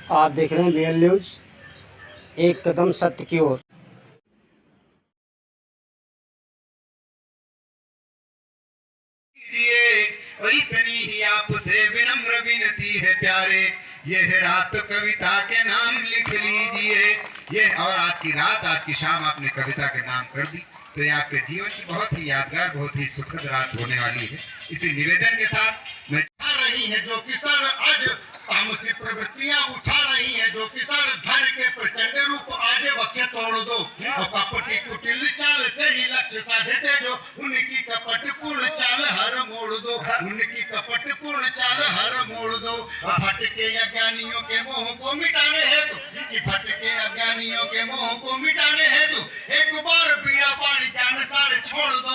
आप देख रहे हैं BL न्यूज़, एक कदम सत्य की ओर। इतनी ही आपसे विनम्र विनती है प्यारे, यह रात कविता के नाम लिख लीजिए। ये और आज की रात, आज की शाम आपने कविता के नाम कर दी, तो ये आपके जीवन की बहुत ही यादगार, बहुत ही सुखद रात होने वाली है। इसी निवेदन के साथ मैं रही है जो किसान आज तामसी प्रवृत्तियां उठा रही है, जो किसान धन के प्रचंड रूप आज बच्चे तोड़ दो, और कपटी कुटिल चाल से ही लक्ष्य साधे जो उनकी कपट पूर्ण चाल हर मोड़ दो, उनकी कपट पूर्ण चाल हर मोड़ दो। भटके अज्ञानियों के मोह को मिटाने हेतु, कि भटके अज्ञानियों के मोह को मिटाने हेतु एक बार बीड़ा पानी ज्ञान सारे छोड़ दो,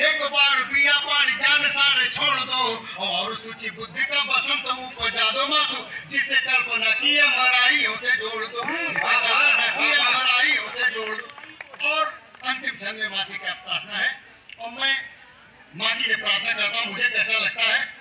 एक बार बीड़ा पानी ज्ञान सारे छोड़ दो, और सूची बुद्धि का बसंत उपजा दो मातु, जिसे कल्पना की मराइयों से जोड़ दो, जिसे कल्पना की मराइयों से जोड़ दो। और अंतिम क्षण में माँ से क्या प्रार्थना है, और मैं माँ की प्रार्थना करता हूँ। मुझे कैसा लगता है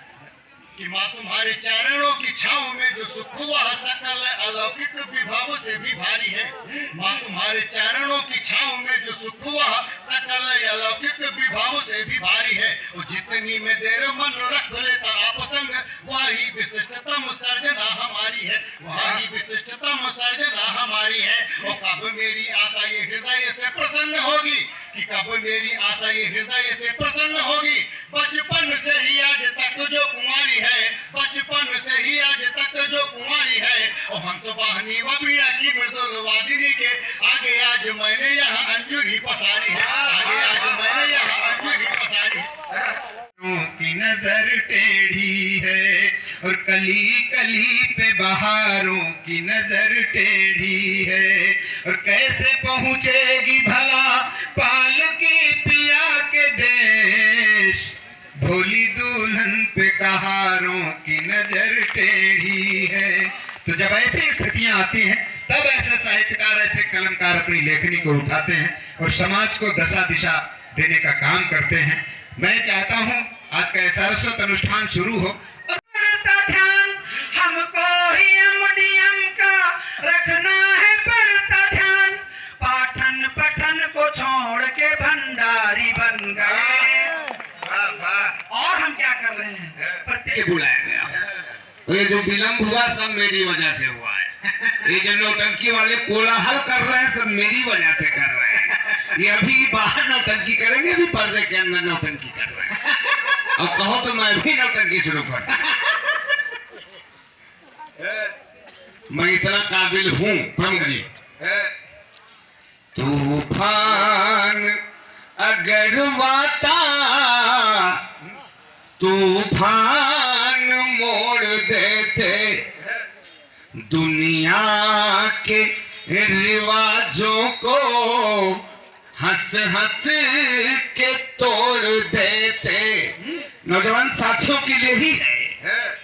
कि माँ तुम्हारे चरणों की छांव में जो सुख हुआ सकल अलौकिक विभव से भी भारी है। माँ तुम्हारे चरणों की छांव में जो सुख हुआ सकल अलौकिक विभव से भी भारी है। और जितनी में देर मन रख लेता आप संग, वही विशिष्टतम सर्जना हमारी है, वही विशिष्टतम सर्जना हमारी है। और कब मेरी आशा ये हृदय से प्रसन्न होगी, कि कब मेरी आशा ये हृदय से प्रसन्न होगी, बचपन से ही आज तक जो कुंवारी है, बचपन से ही आज तक जो कुंवारी है। और हंस वाहिनी व बीड़ा की मृदुल वादिनी के आगे आज मैंने यहाँ अंजुरी पसारी है, आगे आज मैंने यहाँ अंजुरी पसारी है। की नजर टेढ़ी है, और कली कली पे बहारों की नजर टेढ़ी है, और कैसे पहुँचेगी भला पालकी पिया के देश, भोली दुल्हन पे कहारों की नजर टेढ़ी है। तो जब ऐसी स्थितियां आती हैं, तब ऐसे साहित्यकार, ऐसे कलमकार अपनी लेखनी को उठाते हैं और समाज को दशा दिशा देने का काम करते हैं। मैं चाहता हूं आज का सारस्वत अनुष्ठान शुरू हो, और ध्यान हमको ही एमडीएम का रखना है, पढ़ता ध्यान पाठन पठन को छोड़ के भंडारी बन गए। और हम क्या कर रहे हैं, प्रत्येक बुलाया गया। ये जो विलंब हुआ सब मेरी वजह से हुआ है। ये जो नौटंकी वाले कोलाहल कर रहे हैं सब मेरी वजह से कर रहे हैं। ये अभी बाहर नौटंकी करेंगे, अभी पर्दे के अंदर नौटंकी कर रहे हैं। अब कहो तो मैं भी नौटंकी शुरू कर, मैं इतना काबिल हूँ प्रमुख जी। तूफान अगर वाता, तूफान मोड़ देते, दुनिया के रिवाजों को हंस हंस के तोड़ देते। नौजवान साथियों के लिए ही है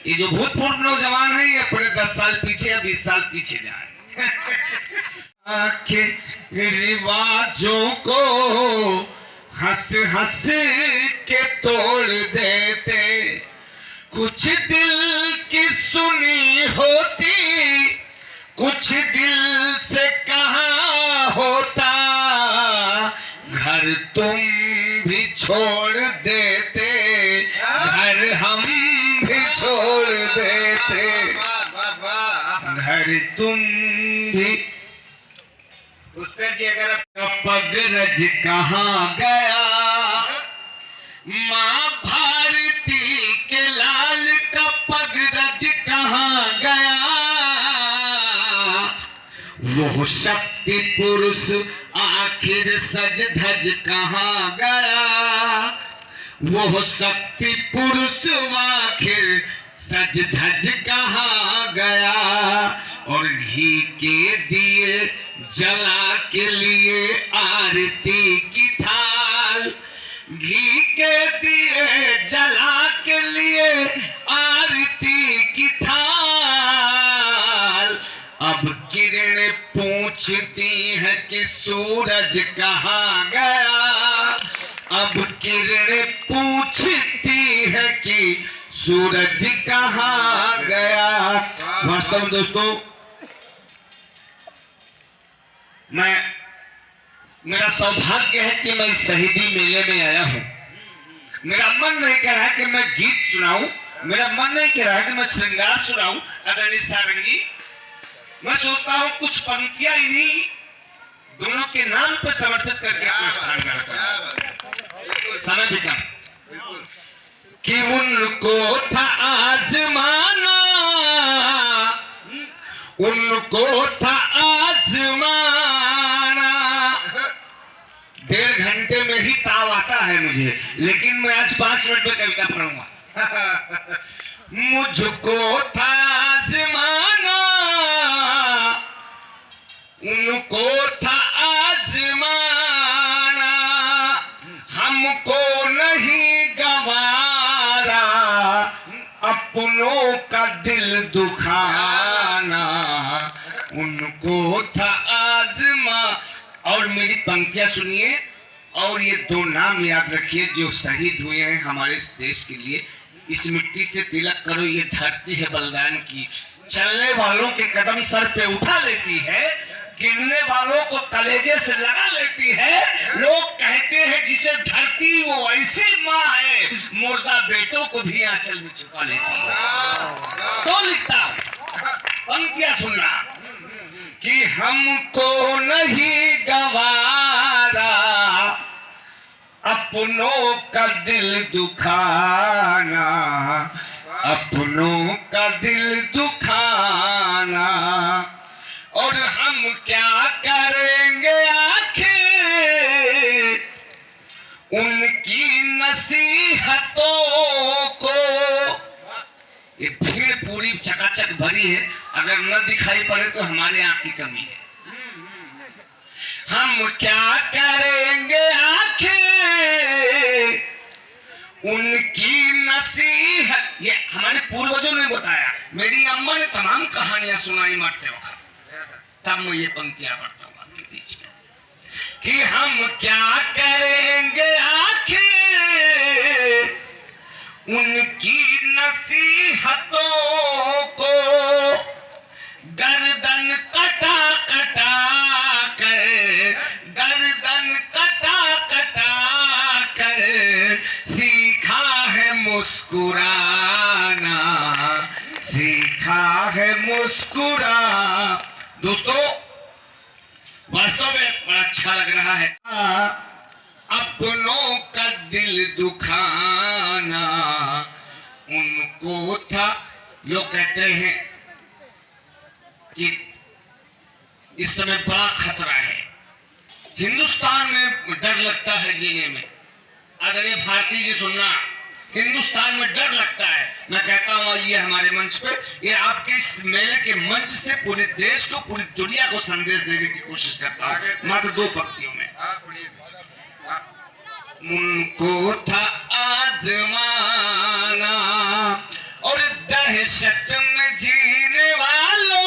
ये, जो भूतपूर्व नौजवान है ये अपने 10 साल पीछे या 20 साल पीछे जाए। के रिवाजों को हंस हंस के तोड़ देते, कुछ दिल की सुनी होती, कुछ दिल से कहा होता, घर तुम भी छोड़ देते, घर हम भी छोड़ देते, घर तुम भी। पुष्कर जी अगर पगरज कहाँ गया, माँ भारती के लाल का पगरज कहाँ गया, वो शक्ति पुरुष आखिर सज धज कहाँ गया, वो शक्ति पुरुष आखिर सज धज कहाँ गया। और घी के दिए जला के लिए आरती की थाल, घी के दिए जला के लिए आरती की थाल। अब किरण पूछती है कि सूरज कहाँ गया, अब किरण पूछती है कि सूरज कहाँ गया। वास्तव में दोस्तों मेरा सौभाग्य है कि मैं इस शहीदी मेले में आया हूँ। मेरा मन नहीं कह रहा है कि मैं गीत सुनाऊं, मेरा मन नहीं कह रहा है कि मैं श्रृंगार सुनाऊं। आदरणीय सारंगी, मैं सोचता हूँ कुछ पंक्तियां इन्हीं दोनों के नाम पर समर्पित करके अनुष्ठान करता। समय भी कम कि उनको था आजमाना, उनको था आजमाना। 1.5 घंटे में ही ताव आता है मुझे, लेकिन मैं आज 5 मिनट में कविता पढ़ूंगा। मुझको था आजमाना, उनको था आजमाना, हमको नहीं गवारा अपनों का दिल दुखाना, उनको था आजमा। और मेरी पंक्तियां सुनिए और ये 2 नाम याद रखिए जो शहीद हुए हैं हमारे इस देश के लिए। इस मिट्टी से तिलक करो, ये धरती है बलिदान की। चलने वालों के कदम सर पे उठा लेती है, गिरने वालों को कलेजे से लगा लेती है। लोग कहते हैं जिसे धरती वो ऐसी माँ है, मुर्दा बेटों को भी आंचल में छुपा लेती है। तो लिखता पंक्तियां सुनना कि हमको नहीं गवारा अपनों का दिल दुखाना, अपनों का दिल दुखाना। और हम क्या करेंगे आखिर उनकी नसीहतों को। ये भीड़ पूरी चकाचक भरी है, अगर न दिखाई पड़े तो हमारे आंख की कमी है। हम क्या करेंगे आखिर उनकी नसीहत। ये हमारे पूर्वजों ने बताया, मेरी अम्मा ने तमाम कहानियां सुनाई मरते वक्त, तब मैं ये पंक्तियां पढ़ता हूँ आपके बीच में कि हम क्या करेंगे आखिर उनकी नसीहतों को। गर्दन कटा कटा कर, गर्दन कटा कटा कर सीखा है मुस्कुराना, सीखा है मुस्कुरा। दोस्तों वास्तव में बड़ा अच्छा लग रहा है। अपनों का दिल दुखाना उनको था। लोग कहते हैं कि इस समय बड़ा खतरा है, हिंदुस्तान में डर लगता है जीने में। आदरणीय भारती जी सुनना, हिंदुस्तान में डर लगता है। मैं कहता हूँ ये हमारे मंच पे, ये आपके इस मेले के मंच से पूरे देश को, पूरी दुनिया को संदेश देने की कोशिश करता हूँ मात्र 2 पंक्तियों में। उनको था आजमाना और दहशत में जीने वालों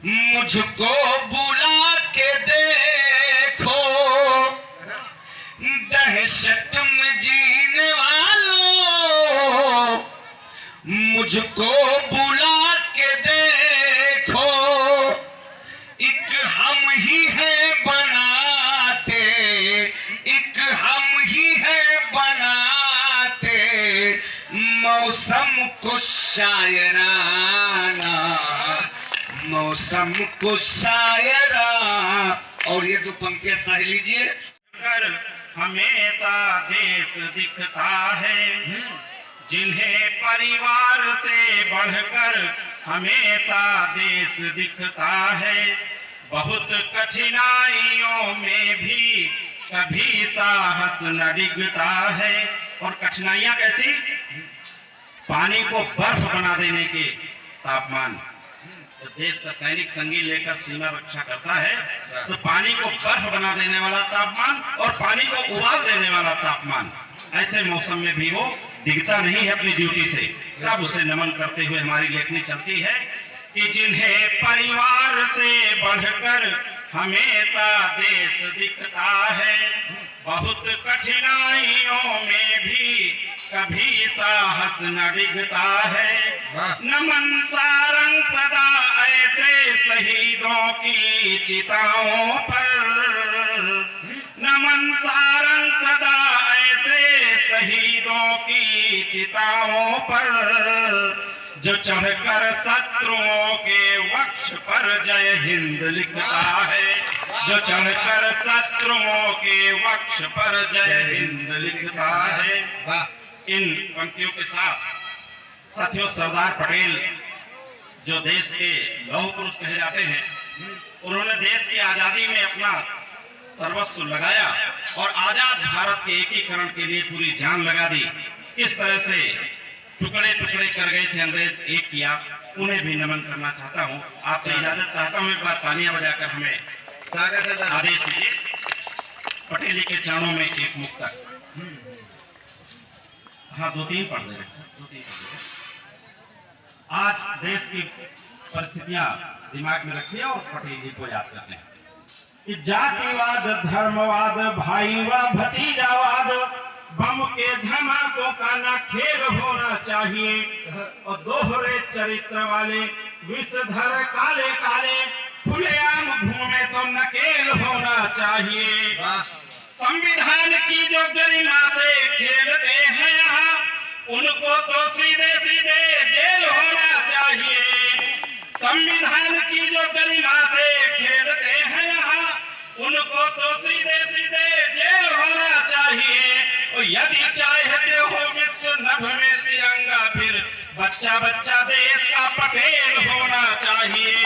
मुझको बुला के देखो। दहशत में जीने वालों मुझको बुला के देखो। एक हम ही है बनाते, एक हम ही है बनाते मौसम को शायराना, मौसम को शायरा। और ये 2 पंक्तियां सह लीजिए। हमेशा देश दिखता है जिन्हें परिवार से बढ़कर हमेशा देश दिखता है। बहुत कठिनाइयों में भी कभी साहस न डिगता है। और कठिनाइयां कैसी? पानी को बर्फ बना देने के तापमान। तो देश का सैनिक संगी लेकर सीमा रक्षा करता है, तो पानी को बर्फ बना देने वाला तापमान और पानी को उबाल देने वाला तापमान, ऐसे मौसम में भी वो डिगता नहीं है अपनी ड्यूटी से। तब उसे नमन करते हुए हमारी लेखनी चलती है कि जिन्हें परिवार से बढ़कर हमेशा देश दिखता है। बहुत कठिनाइयों में भी कभी साहस न डिगता है। वाह। नमन सारंग सदा ऐसे शहीदों की चिताओं पर, नमन सारंग सदा ऐसे शहीदों की चिताओं पर, जो चढ़कर शत्रुओं के वक्ष पर जय हिंद लिखता है, जो चढ़कर शत्रुओं के वक्ष पर जय हिंद लिखता है। वाह। इन पंक्तियों के साथ साथियों, सरदार पटेल जो देश के लौह पुरुष कहे जाते हैं, उन्होंने देश की आजादी में अपना सर्वस्व लगाया और आजाद भारत के एकीकरण के लिए पूरी जान लगा दी। किस तरह से टुकड़े टुकड़े कर गए थे अंग्रेज, एक किया, उन्हें भी नमन करना चाहता हूँ। आपसे इजाजत चाहता हूँ, एक बार तालियां बजाकर हमें स्वागत है। आदेश दीजिए। पटेल जी के चरणों में एक मुक्तक, हाँ 2-3 पढ़ दे रहे। आज देश की परिस्थितियां दिमाग में रखिए और पटेल जी को याद करते हैं कि जातिवाद, धर्मवाद, भाई व भतीजावाद, बम के धमाकों का न खेल होना चाहिए, और दोहरे चरित्र वाले विषधर काले काले खुलेआम घूमे तो नकेल होना चाहिए। वाह। संविधान की जो गरिमा से खेलते हैं यहाँ, उनको तो सीधे सीधे जेल होना चाहिए। संविधान की जो गरिमा से खेलते हैं यहाँ, उनको तो सीधे सीधे जेल होना चाहिए। और यदि चाहते हो विश्व नभ में तिरंगा, फिर बच्चा बच्चा देश का पटेल होना चाहिए।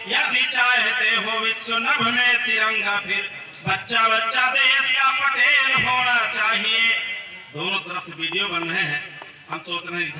यदि चाहते हो विश्व नभ में तिरंगा, फिर बच्चा बच्चा देश का पटेल होना चाहिए। दोनों तरफ से वीडियो बन रहे हैं, हम सोच रहे हैं